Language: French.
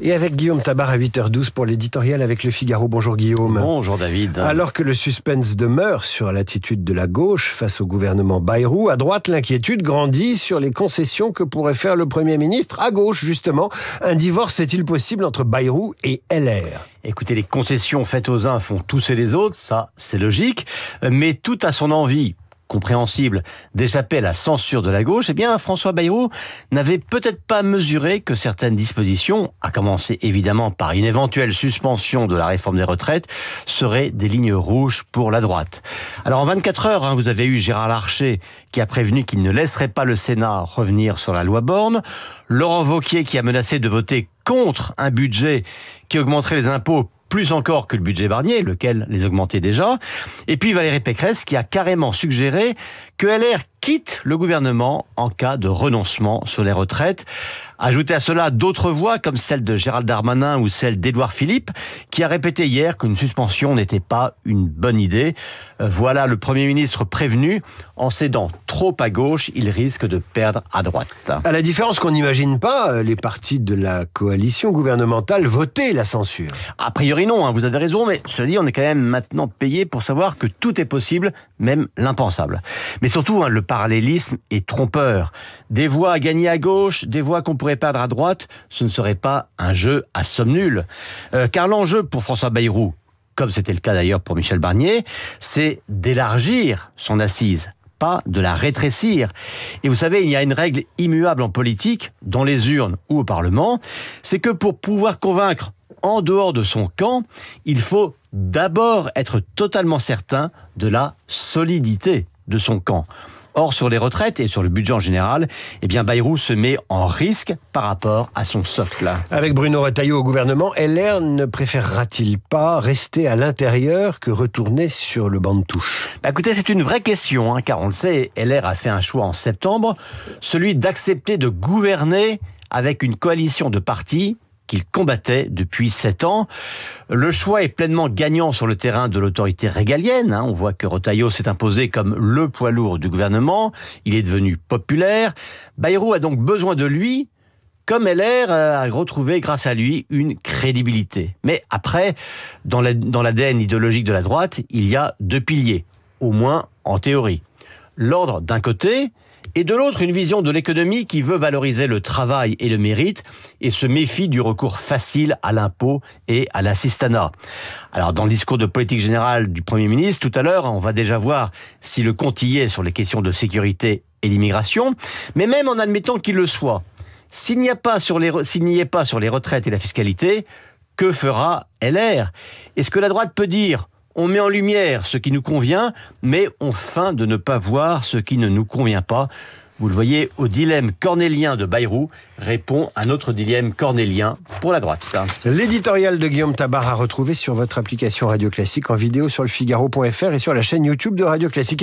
Et avec Guillaume Tabar à 8h12 pour l'éditorial avec Le Figaro. Bonjour Guillaume. Bonjour David. Alors que le suspense demeure sur l'attitude de la gauche face au gouvernement Bayrou, à droite l'inquiétude grandit sur les concessions que pourrait faire le Premier ministre. À gauche justement, un divorce est-il possible entre Bayrou et LR ? Écoutez, les concessions faites aux uns font tousser les autres, ça c'est logique, mais tout à son envie compréhensible d'échapper à la censure de la gauche, eh bien François Bayrou n'avait peut-être pas mesuré que certaines dispositions, à commencer évidemment par une éventuelle suspension de la réforme des retraites, seraient des lignes rouges pour la droite. Alors en 24 heures, vous avez eu Gérard Larcher qui a prévenu qu'il ne laisserait pas le Sénat revenir sur la loi Borne, Laurent Wauquiez qui a menacé de voter contre un budget qui augmenterait les impôts plus encore que le budget Barnier, lequel les augmentait déjà. Et puis Valérie Pécresse qui a carrément suggéré que LR quitte le gouvernement en cas de renoncement sur les retraites. Ajoutez à cela d'autres voix comme celle de Gérald Darmanin ou celle d'Édouard Philippe qui a répété hier qu'une suspension n'était pas une bonne idée. Voilà le Premier ministre prévenu. En cédant trop à gauche, il risque de perdre à droite. À la différence qu'on n'imagine pas, les partis de la coalition gouvernementale votaient la censure. A priori non, vous avez raison, mais cela dit, on est quand même maintenant payé pour savoir que tout est possible, même l'impensable. Mais surtout, le parallélisme est trompeur. Des voix gagnées à gauche, des voix qu'on pourrait perdre à droite, ce ne serait pas un jeu à somme nulle. Car l'enjeu pour François Bayrou, comme c'était le cas d'ailleurs pour Michel Barnier, c'est d'élargir son assise, pas de la rétrécir. Et vous savez, il y a une règle immuable en politique, dans les urnes ou au Parlement, c'est que pour pouvoir convaincre en dehors de son camp, il faut d'abord être totalement certain de la solidité de son camp. Or, sur les retraites et sur le budget en général, Bayrou se met en risque par rapport à son socle. Avec Bruno Retailleau au gouvernement, LR ne préférera-t-il pas rester à l'intérieur que retourner sur le banc de touche ? Écoutez, c'est une vraie question, car on le sait, LR a fait un choix en septembre, celui d'accepter de gouverner avec une coalition de partis qu'il combattait depuis 7 ans. Le choix est pleinement gagnant sur le terrain de l'autorité régalienne. On voit que Retailleau s'est imposé comme le poids lourd du gouvernement. Il est devenu populaire. Bayrou a donc besoin de lui, comme LR a retrouvé grâce à lui une crédibilité. Mais après, dans l'ADN idéologique de la droite, il y a 2 piliers, au moins en théorie. L'ordre d'un côté, et de l'autre, une vision de l'économie qui veut valoriser le travail et le mérite et se méfie du recours facile à l'impôt et à l'assistanat. Alors, dans le discours de politique générale du Premier ministre, tout à l'heure, on va déjà voir si le compte y est sur les questions de sécurité et d'immigration. Mais même en admettant qu'il le soit, s'il n'y est pas sur les retraites et la fiscalité, que fera LR ? Est-ce que la droite peut dire « on met en lumière ce qui nous convient, mais on feint de ne pas voir ce qui ne nous convient pas ». Vous le voyez, au dilemme cornélien de Bayrou répond un autre dilemme cornélien pour la droite. L'éditorial de Guillaume Tabar à retrouver sur votre application Radio Classique en vidéo sur lefigaro.fr et sur la chaîne YouTube de Radio Classique.